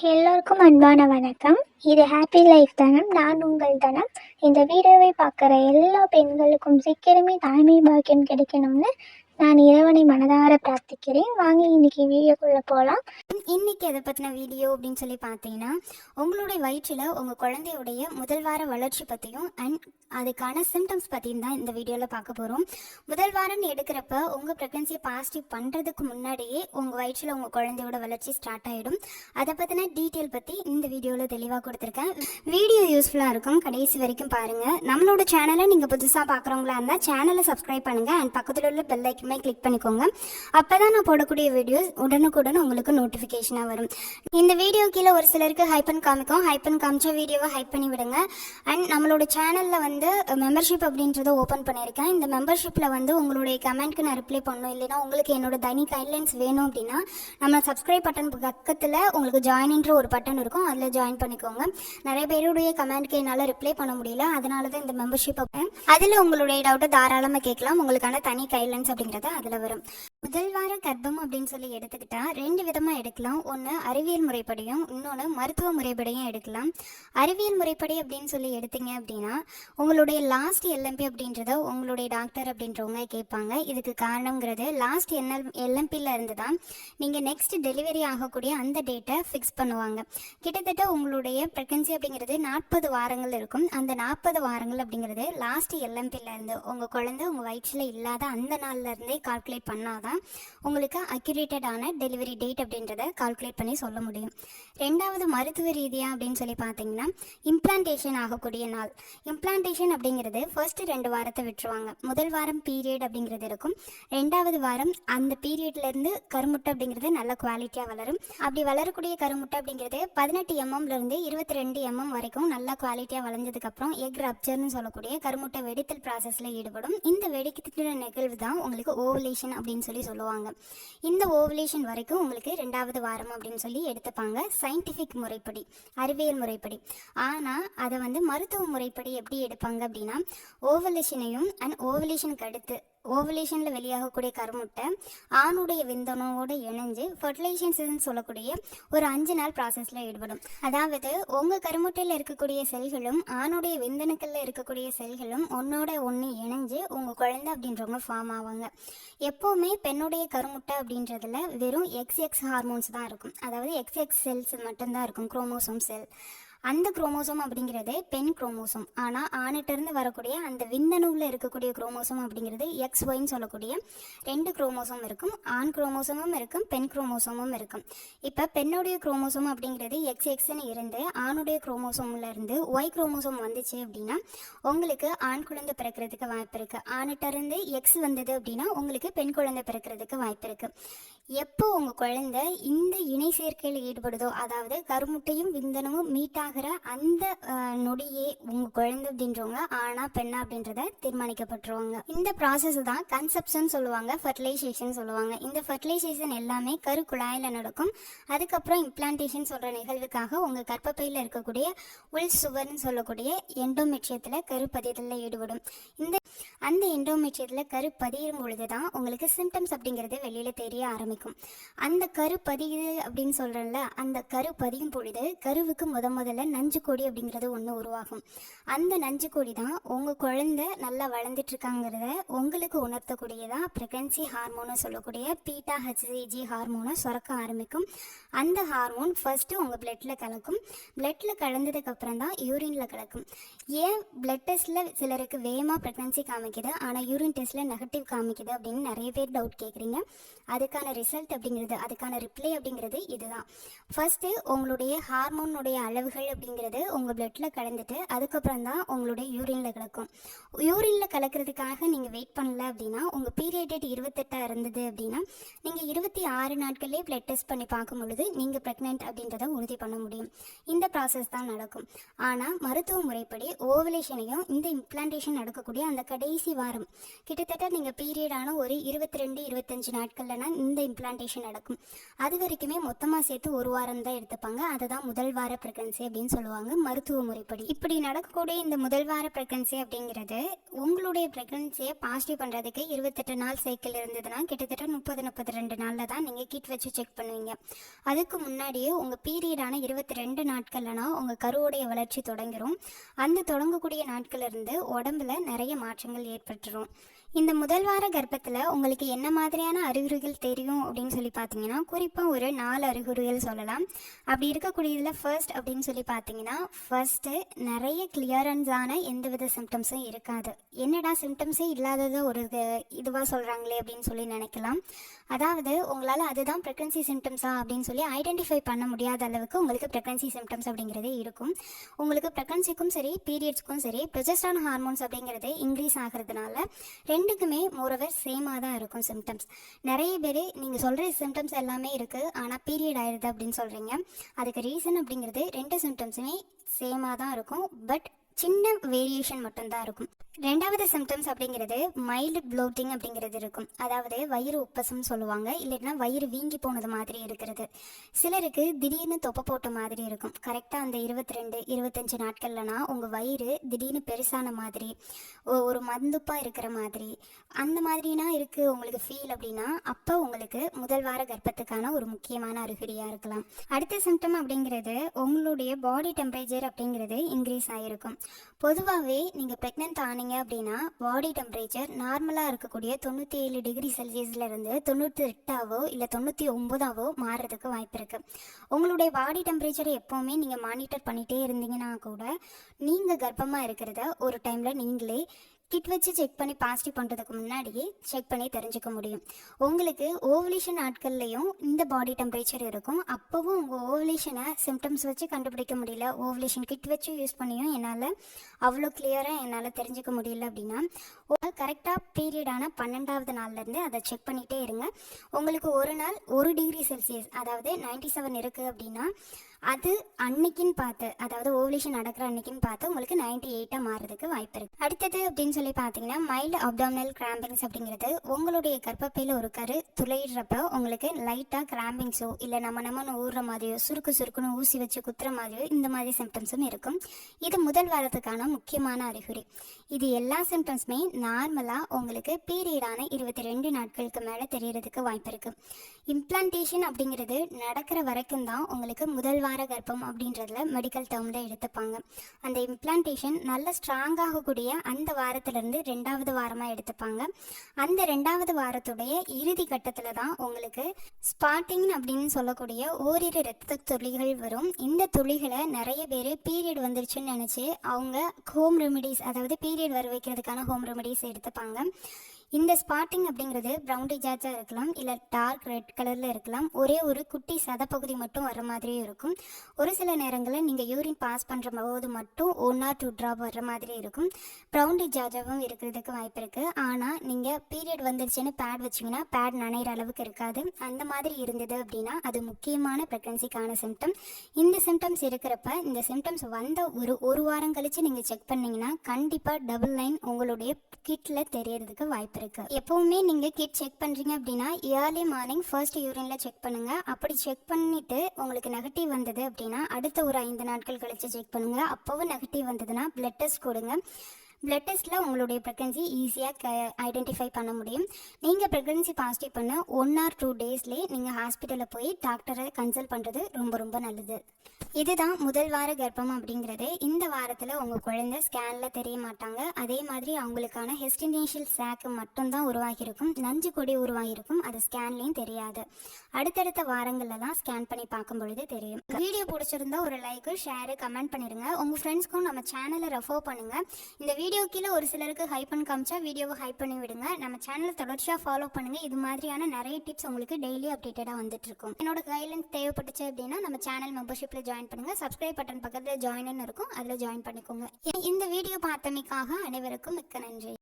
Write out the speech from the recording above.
எல்லோருக்கும் அன்பான வணக்கம். இது ஹாப்பி லைஃப் தனம். நான் உங்கள் தனம். இந்த வீடியோவை பார்க்குற எல்லா பெண்களுக்கும் சீக்கிரமே தாய்மை பாக்கியம் கிடைக்கணும்னு நான் இறைவனை மனதார பிரார்த்திக்கிறேன். வாங்க இன்னைக்கு வீடியோக்குள்ளே போகலாம். இன்றைக்கி அதை பற்றின வீடியோ அப்படின்னு சொல்லி பார்த்தீங்கன்னா, உங்களுடைய வயிற்றில் உங்கள் குழந்தையுடைய முதல் வார வளர்ச்சி பற்றியும் அண்ட் அதுக்கான சிம்டம்ஸ் பற்றியும் தான் இந்த வீடியோவில் பார்க்க போகிறோம். முதல் வாரம் எடுக்கிறப்ப உங்கள் ப்ரெக்னன்சியை பாசிட்டிவ் பண்ணுறதுக்கு முன்னாடியே உங்கள் வயிற்றில் உங்கள் குழந்தையோட வளர்ச்சி ஸ்டார்ட் ஆகிடும். அதை பற்றின டீட்டெயில் பற்றி இந்த வீடியோவில் தெளிவாக கொடுத்துருக்கேன். வீடியோ யூஸ்ஃபுல்லாக இருக்கும், கடைசி வரைக்கும் பாருங்கள். நம்மளோட சேனலை நீங்கள் புதுசாக பார்க்குறவங்களா இருந்தால் சேனலை சப்ஸ்கிரைப் பண்ணுங்கள் அண்ட் பக்கத்தில் உள்ள பெல் ஐக்கனை கிளிக் பண்ணிக்கோங்க. அப்போ தான் நான் போடக்கூடிய வீடியோஸ் உடனுக்குடன் உங்களுக்கு நோட்டிஃபிகேஷனாக வரும். இந்த வீடியோ கீழே ஒரு சிலருக்கு ஹைப்பன் காமிக்கும். ஹைப்பன் காமிச்ச வீடியோவை ஹைப் பண்ணி விடுங்க. அண்ட் நம்மளோட சேனலில் வந்து மெம்பர்ஷிப் அப்படின்றத ஓப்பன் பண்ணியிருக்கேன். இந்த மெம்பர்ஷிப்பில் வந்து உங்களுடைய கமெண்ட்க்கு நான் ரிப்ளை பண்ணணும், இல்லைனா உங்களுக்கு என்னோட தனி கைட்லைன்ஸ் வேணும் அப்படின்னா நம்ம சப்ஸ்கிரைப் பட்டன் பக்கத்தில் உங்களுக்கு ஜாயின்ன்ற ஒரு பட்டன் இருக்கும், அதில் ஜாயின் பண்ணிக்கோங்க. நிறைய பேருடைய கமெண்ட்க்கு என்னால் ரிப்ளை பண்ண முடியல, அதனால தான் இந்த மெம்பர்ஷிப் வைப்பேன். அதில் உங்களுடைய டவுட்டை தாராளமாக கேட்கலாம். உங்களுக்கான தனி கைட்லைன்ஸ் அப்படிங்கிறது அதில் வரும். முதல் வார கர்ப்பம் அப்படின்னு சொல்லி எடுத்துக்கிட்டா ரெண்டு விதமாக எடுக்கலாம். ஒன்று அறிவியல் முறைப்படியும், இன்னொன்று மருத்துவ முறைப்படியும் எடுக்கலாம். அறிவியல் முறைப்படி அப்படின்னு சொல்லி எடுத்தீங்க அப்படின்னா உங்களுடைய லாஸ்ட் எல்எம்பி அப்படின்றத உங்களுடைய டாக்டர் அப்படின்றவங்க கேட்பாங்க. இதுக்கு காரணங்கிறது லாஸ்ட் எல்எம்பியில் இருந்து தான் நீங்கள் நெக்ஸ்ட் டெலிவரி ஆகக்கூடிய அந்த டேட்டை ஃபிக்ஸ் பண்ணுவாங்க. கிட்டத்தட்ட உங்களுடைய ப்ரெக்னன்சி அப்படிங்கிறது 40 வாரங்கள் இருக்கும். அந்த 40 வாரங்கள் அப்படிங்கிறது லாஸ்ட் எல்எம்பியில் இருந்து உங்கள் குழந்தை உங்கள் வயிற்றில் இல்லாத அந்த நாளில் இருந்தே கால்குலேட் பண்ணாதான் உங்களுக்கு அக்யூரேட்டடான டெலிவரி டேட் அப்படின்றத கால்குலேட் பண்ணி சொல்ல முடியும். ரெண்டாவது மருத்துவ ரீதியாக அப்படின்னு சொல்லி பார்த்தீங்கன்னா இம்ப்ளான்டேஷன் ஆகக்கூடிய நாள். இம்ப்ளான்டேஷன் அப்படிங்கிறது ஃபர்ஸ்ட் 2 வாரத்தை விட்டுருவாங்க. முதல் வாரம் பீரியட் அப்படிங்கிறது இருக்கும். ரெண்டாவது வாரம் அந்த பீரியட்லேருந்து கருமுட்டை அப்படிங்கிறது நல்ல குவாலிட்டியாக வளரும். அப்படி வளரக்கூடிய கருமுட்டை அப்படிங்கிறது 18 எம்எம்லேருந்து 22 எம்எம் வரைக்கும் நல்ல குவாலிட்டியாக வளர்ந்ததுக்கப்புறம் எக் ரப்ச்சர்னு சொல்லக்கூடிய கருமுட்டை வெடித்தல் ப்ராசஸில் ஈடுபடும். இந்த வெடிக்கிற நிகழ்வு தான் உங்களுக்கு ஓவலேஷன் அப்படின்னு சொல்லி சொல்லுவாங்க. இந்த ஓவலேஷன் வரைக்கும் உங்களுக்கு 2வது வாரம் அப்படின்னு சொல்லி எடுத்துப்பாங்க சயின்டிஃபிக் முறைப்படி, அறிவியல் முறைப்படி. ஆனால் அதை வந்து மருத்துவ முறைப்படி எப்படி எடுப்பாங்க அப்படின்னா ஓவலேஷனையும் அண்ட் ஓவலேஷனுக்கு அடுத்து ஓவலேஷனில் வெளியாகக்கூடிய கருமுட்டை ஆணுடைய விந்தணோடு இணைஞ்சு ஃபர்டிலைசேஷன் சொல்லக்கூடிய ஒரு 5 நாள் ப்ராசஸில் ஈடுபடும். அதாவது உங்கள் கருமுட்டையில் இருக்கக்கூடிய செல்களும் ஆணுடைய விந்தணுக்களில் இருக்கக்கூடிய செல்களும் ஒன்னோட ஒன்று இணைஞ்சு உங்கள் குழந்தை அப்படின்றவங்க ஃபார்ம் ஆவாங்க. எப்போவுமே பெண்ணுடைய கருமுட்டை அப்படின்றதுல வெறும் XX ஹார்மோன்ஸ் தான் இருக்கும். அதாவது XX செல்ஸ் மட்டும்தான் இருக்கும், குரோமோசோம் செல். அந்த குரோமோசோம் அப்படிங்கிறது பெண் குரோமோசோம். ஆனால் ஆணிட்டிருந்து வரக்கூடிய அந்த விந்தணுவில் இருக்கக்கூடிய குரோமோசோம் அப்படிங்கிறது XYன்னு சொல்லக்கூடிய 2 குரோமோசோம் இருக்கும். ஆண் குரோமோசோமும் இருக்கும், பெண் குரோமோசோமும் இருக்கும். இப்போ பெண்ணுடைய குரோமோசோம் அப்படிங்கிறது XXன்னு இருந்து ஆணுடைய குரோமோசோமில் இருந்து Y குரோமோசோம் வந்துச்சு அப்படின்னா உங்களுக்கு ஆண் குழந்தை பிறக்கிறதுக்கு வாய்ப்பு இருக்குது. ஆணிட்டிருந்து X வந்தது அப்படின்னா உங்களுக்கு பெண் குழந்தை பிறக்கிறதுக்கு வாய்ப்பு இருக்குது. எப்போ உங்கள் குழந்தை இந்த இணை சேர்க்கையில் ஈடுபடுதோ, அதாவது கருமுட்டையும் விந்தனமும் மீட் ஆகிற அந்த நொடியே உங்கள் குழந்தை அப்படின்றவங்க ஆனா பெண்ணா அப்படின்றத தீர்மானிக்கப்பட்டுருவாங்க. இந்த ப்ராசஸ் தான் கன்செப்ஷன் சொல்லுவாங்க, ஃபர்டிலைசேஷன் சொல்லுவாங்க. இந்த ஃபர்டிலைசேஷன் எல்லாமே கரு குழாயில் நடக்கும். அதுக்கப்புறம் இம்ப்ளான்டேஷன் சொல்கிற நிகழ்வுக்காக உங்கள் கர்ப்பப்பையில் இருக்கக்கூடிய உள் சுவர்னு சொல்லக்கூடிய எண்டோமெட்ரியத்தில் கருப்பதியத்தில் ஈடுபடும். அந்த எண்டோமெட்ரியத்தில் கருப்பதியும் பொழுது தான் உங்களுக்கு சிம்டம்ஸ் அப்படிங்கிறது வெளியில் தெரிய ஆரம்பிக்கும். அந்த கருப்பதியுது அப்படின்னு சொல்கிறேன்ல, அந்த கருப்பதியும் பொழுது கருவுக்கு முதல்ல நஞ்சு கொடி அப்படிங்கிறது ஒன்று உருவாகும். அந்த நஞ்சு கொடி தான் உங்கள் குழந்தை நல்லா வளர்ந்துட்டுருக்காங்கிறத உங்களுக்கு உணர்த்தக்கூடியதான் ப்ரெக்னன்சி ஹார்மோனை சொல்லக்கூடிய பீட்டா HCG ஹார்மோனை சுரக்க ஆரம்பிக்கும். அந்த ஹார்மோன் ஃபர்ஸ்ட்டு உங்கள் பிளட்டில் கலக்கும். பிளட்டில் கலந்ததுக்கப்புறம் தான் யூரினில் கலக்கும். ஏன் பிளட் டெஸ்ட்டில் சிலருக்கு வேகமாக ப்ரெக்னன்சி காமிக்குது, ஆனால் யூரின் டெஸ்ட்டில் நெகட்டிவ் காமிக்குது அப்படின்னு நிறைய பேர் டவுட் கேட்குறீங்க. அதுக்கான ரிசல்ட் அப்படிங்கிறது, அதுக்கான ரிப்ளை அப்படிங்கிறது இதுதான். ஃபர்ஸ்ட்டு உங்களுடைய ஹார்மோனுடைய அளவுகள் அப்படிங்கிறது உங்கள் பிளட்டில் கலந்துட்டு அதுக்கப்புறம் தான் உங்களுடைய யூரினில் கலக்கும். யூரினில் கலக்கிறதுக்காக நீங்கள் வெயிட் பண்ணல அப்படின்னா உங்கள் பீரியட் டேட் 28 இருந்தது அப்படின்னா நீங்கள் 26 நாட்களே பிளட் டெஸ்ட் பண்ணி பார்க்கும் பொழுது நீங்கள் ப்ரெக்னென்ட் அப்படின்றத உறுதி பண்ண முடியும். இந்த ப்ராசஸ் தான் நடக்கும். ஆனால் மருத்துவ முறைப்படி ஓவலேஷனையும் இந்த இம்ப்ளான்டேஷன் நடக்கக்கூடிய அந்த கடைசி வாரம் கிட்டத்தட்ட நீங்கள் பீரியடான ஒரு 22-25 நாட்கள்லனா இந்த இம்ப்ளான்டேஷன் நடக்கும். அது வரைக்குமே மொத்தமாக சேர்த்து 1 வாரம் தான் எடுத்துப்பாங்க. அதுதான் முதல் வார ப்ரெக்னன்சி அப்படின்னு சொல்லுவாங்க மருத்துவ முறைப்படி. இப்படி நடக்கக்கூடிய இந்த முதல் வார ப்ரெக்னன்சி அப்படிங்கிறது உங்களுடைய ப்ரெக்னன்சியை பாசிட்டிவ் பண்ணுறதுக்கு 28 நாள் சைக்கிள் இருந்ததுன்னா கிட்டத்தட்ட 32 நாளில் தான் நீங்கள் கிட் வச்சு செக் பண்ணுவீங்க. அதுக்கு முன்னாடியே உங்கள் பீரியடான 22 நாட்கள்லனா உங்கள் கருவுடைய வளர்ச்சி தொடங்கிடும். அந்த தொடங்கக்கூடிய நாட்கள் இருந்து உடம்புல நிறைய மாற்றங்கள் ஏற்பட்டுரும். இந்த முதல் வார கர்ப்பத்தில் உங்களுக்கு என்ன மாதிரியான அறிகுறிகள் தெரியும் அப்படின்னு சொல்லி பார்த்தீங்கன்னா குறிப்பாக ஒரு 4 அறிகுறிகள் சொல்லலாம். அப்படி இருக்கக்கூடியதில் ஃபர்ஸ்ட் அப்படின்னு சொல்லி பார்த்தீங்கன்னா ஃபர்ஸ்ட்டு நிறைய கிளியரன்ஸான எந்தவித சிம்டம்ஸும் இருக்காது. என்னடா சிம்டம்ஸே இல்லாததை ஒரு இதுவாக சொல்கிறாங்களே அப்படின்னு சொல்லி நினைக்கலாம். அதாவது உங்களால் அதுதான் ப்ரெக்னன்சி சிம்டம்ஸா அப்படின்னு சொல்லி ஐடென்டிஃபை பண்ண முடியாத அளவுக்கு உங்களுக்கு ப்ரெக்னன்சி சிம்டம்ஸ் அப்படிங்கிறதே இருக்கும். உங்களுக்கு ப்ரெக்னன்சிக்கும் சரி பீரியட்ஸ்க்கும் சரி ப்ரொஜெஸ்டரான் ஹார்மோன்ஸ் அப்படிங்கிறது இன்க்ரீஸ் ஆகிறதுனால ரெண்டுக்குமே மோரோவர் சேமாக தான் இருக்கும் சிம்டம்ஸ். நிறைய பேர் நீங்கள் சொல்கிற சிம்டம்ஸ் எல்லாமே இருக்குது ஆனால் பீரியட் ஆயிடுது அப்படின்னு சொல்கிறீங்க. அதுக்கு ரீசன் அப்படிங்கிறது 2 சிம்டம்ஸுமே சேமாக தான் இருக்கும், பட் சின்ன வேரியேஷன் மட்டும்தான் இருக்கும். ரெண்டாவது சிம்டம்ஸ் அப்படிங்கிறது மைல்டு ப்ளோட்டிங் அப்படிங்கிறது இருக்கும். அதாவது வயிறு உப்பசம் சொல்லுவாங்க, இல்லைன்னா வயிறு வீங்கி போனது மாதிரி இருக்கிறது. சிலருக்கு திடீர்னு தொப்பை போட்ட மாதிரி இருக்கும். கரெக்டாக அந்த 22-25 நாட்கள்லனா உங்கள் வயிறு திடீர்னு பெருசான மாதிரி, ஒரு மந்துப்பாக இருக்கிற மாதிரி, அந்த மாதிரினா இருக்குது உங்களுக்கு ஃபீல் அப்படின்னா அப்போ உங்களுக்கு முதல் வார கர்ப்பத்துக்கான ஒரு முக்கியமான அறிகுறியாக இருக்கலாம். அடுத்த சிம்டம் அப்படிங்கிறது உங்களுடைய பாடி டெம்பரேச்சர் அப்படிங்கிறது இன்க்ரீஸ் ஆகிருக்கும். பொதுவாகவே நீங்கள் ப்ரெக்னென்ட் ஆனீங்க அப்படின்னா பாடி டெம்பரேச்சர் நார்மலாக இருக்கக்கூடிய 97 டிகிரி செல்சியஸ்லேருந்து 98 இல்லை 99 மாறுறதுக்கு வாய்ப்பு இருக்குது. உங்களுடைய பாடி டெம்பரேச்சரை எப்போவுமே நீங்கள் மானிட்டர் பண்ணிகிட்டே இருந்தீங்கன்னா கூட நீங்கள் கர்ப்பமாக இருக்கிறத ஒரு டைமில் நீங்களே கிட் வச்சு செக் பண்ணி பாசிட்டிவ் பண்ணுறதுக்கு முன்னாடியே செக் பண்ணி தெரிஞ்சுக்க முடியும். உங்களுக்கு ஓவலேஷன் நாட்கள்லையும் இந்த பாடி டெம்பரேச்சர் இருக்கும். அப்போவும் உங்கள் ஓவலேஷனை சிம்டம்ஸ் வச்சு கண்டுபிடிக்க முடியல, ஓவலேஷன் கிட் வச்சு யூஸ் பண்ணியும் என்னால் அவ்வளோ கிளியராக என்னால் தெரிஞ்சுக்க முடியல அப்படின்னா கரெக்டாக பீரியடான 12வது நாள்லேருந்து அதை செக் பண்ணிகிட்டே இருங்க. உங்களுக்கு ஒரு நாள் 1 டிகிரி செல்சியஸ் அதாவது 97 இருக்குது அப்படின்னா அது அன்னைக்குன்னு பார்த்து, அதாவது ஓவலேஷன் நடக்கிற அன்னைக்குன்னு பார்த்து உங்களுக்கு 98 மாறுறதுக்கு வாய்ப்பு இருக்குது. அடுத்தது அப்படின்னு சொல்லி பார்த்தீங்கன்னா மைல்டு அப்டாமினல் கிராம்பிங்ஸ் அப்படிங்கிறது உங்களுடைய கர்ப்பப்பையில் ஒரு கரு துளையிடுறப்ப உங்களுக்கு லைட்டாக கிராம்பிங்ஸோ இல்லை நம்ம ஊறுற மாதிரியோ சுருக்குன்னு ஊசி வச்சு குத்துற மாதிரியோ இந்த மாதிரி சிம்டம்ஸும் இருக்கும். இது முதல் வாரத்துக்கான முக்கியமான அறிகுறி. இது எல்லா சிம்டம்ஸுமே நார்மலாக உங்களுக்கு பீரியடான 22 நாட்களுக்கு மேலே தெரியறதுக்கு வாய்ப்பு இருக்குது. இம்ப்ளான்டேஷன் அப்படிங்கிறது நடக்கிற வரைக்கும் தான் உங்களுக்கு முதல் வார கர்ப்பம் அப்படின்றதுல மெடிக்கல் டேர்மில் எடுத்துப்பாங்க. அந்த இம்ப்ளான்டேஷன் நல்ல ஸ்ட்ராங் ஆகக்கூடிய அந்த வாரத்திலிருந்து 2வது வாரமாக எடுத்துப்பாங்க. அந்த 2வது வாரத்துடைய இறுதி கட்டத்தில் தான் உங்களுக்கு ஸ்பாட்டிங் அப்படின்னு சொல்லக்கூடிய ஓரிரு இரத்த துளிகள் வரும். இந்த துளிகளை நிறைய பேர் பீரியட் வந்துருச்சுன்னு நினச்சி அவங்க ஹோம் ரெமிடிஸ், அதாவது பீரியட் வர வைக்கிறதுக்கான ஹோம் ரெமிடிஸ் எடுத்துப்பாங்க. இந்த ஸ்பாட்டிங் அப்படிங்கிறது ப்ரௌன் டிஜார்ஜாக இருக்கலாம், இல்லை டார்க் ரெட் கலரில் இருக்கலாம். ஒரே ஒரு குட்டி சதப்பகுதி மட்டும் வர மாதிரியும் இருக்கும். ஒரு சில நேரங்களில் நீங்கள் யூரின் பாஸ் பண்ணுற போது மட்டும் 1 or 2 ட்ராப் வர்ற மாதிரி இருக்கும். ப்ரௌன் டிஜார்ஜாகவும் இருக்கிறதுக்கு வாய்ப்பு இருக்குது. ஆனால் நீங்கள் பீரியட் வந்துருச்சுன்னு பேட் வச்சிங்கன்னா பேட் நனைகிற அளவுக்கு இருக்காது. அந்த மாதிரி இருந்தது அப்படின்னா அது முக்கியமான ப்ரெக்னன்சிக்கான சிம்டம். இந்த சிம்டம்ஸ் இருக்கிறப்ப இந்த சிம்டம்ஸ் வந்த ஒரு வாரம் கழித்து நீங்கள் செக் பண்ணிங்கன்னா கண்டிப்பாக டபுள் லைன் உங்களுடைய கிட்டில் தெரியறதுக்கு வாய்ப்பு இருக்கு. எப்பவுமே நீங்க கிட் செக் பண்றீங்க அப்படின்னா ஏர்லி மார்னிங் ஃபர்ஸ்ட் யூரின்ல செக் பண்ணுங்க. அப்படி செக் பண்ணிட்டு உங்களுக்கு நெகட்டிவ் வந்தது அப்படின்னா அடுத்த ஒரு 5 நாட்கள் கழிச்சு செக் பண்ணுங்க. அப்பவும் நெகட்டிவ் வந்ததுன்னா பிளட் டெஸ்ட் கொடுங்க. பிளட் டெஸ்ட்டில் உங்களுடைய ப்ரெக்னன்சி ஈஸியாக ஐடென்டிஃபை பண்ண முடியும். நீங்கள் ப்ரெக்னன்சி பாசிட்டிவ் பண்ண 1 or 2 டேஸ்லேயே நீங்கள் ஹாஸ்பிட்டலில் போய் டாக்டரை கன்சல்ட் பண்ணுறது ரொம்ப நல்லது. இதுதான் முதல் வார கர்ப்பம் அப்படிங்கிறது. இந்த வாரத்தில் உங்கள் குழந்தை ஸ்கேனில் தெரிய மாட்டாங்க. அதே மாதிரி அவங்களுக்கான ஹெஸ்டினேஷியல் சாக்கு மட்டும்தான் உருவாகியிருக்கும், நஞ்சு கொடி உருவாகியிருக்கும். அது ஸ்கேன்லேயும் தெரியாது. அடுத்தடுத்த வாரங்களில் தான் ஸ்கேன் பண்ணி பார்க்கும் பொழுது தெரியும். வீடியோ பிடிச்சிருந்தா ஒரு லைக்கு, ஷேரு, கமெண்ட் பண்ணிடுங்க. உங்கள் ஃப்ரெண்ட்ஸ்க்கும் நம்ம சேனலை ரெஃபர் பண்ணுங்கள். இந்த வீடியோ கீழே ஒரு சிலருக்கு ஹைப் பண்ணி காமிச்சா வீடியோவை ஹைப் பண்ணி விடுங்க. நம்ம சேனலை தொடர்ச்சியாக ஃபாலோ பண்ணுங்கள். இது மாதிரியான நிறைய டிப்ஸ் உங்களுக்கு டெய்லி அப்டேட்டடாக வந்துட்டு இருக்கும். என்னோட கைட்லைன்ஸ் தேவைப்பட்டுச்சு அப்படின்னா நம்ம சேனல் மெம்பர்ஷிப்பில் ஜாயின் பண்ணுங்க. சப்ஸ்கிரைப் பட்டன் பக்கத்தில் ஜாயின் இருக்கும், அதில் ஜாயின் பண்ணிக்கோங்க. இந்த வீடியோ பார்த்தமைக்காக அனைவருக்கும் மிக்க நன்றி.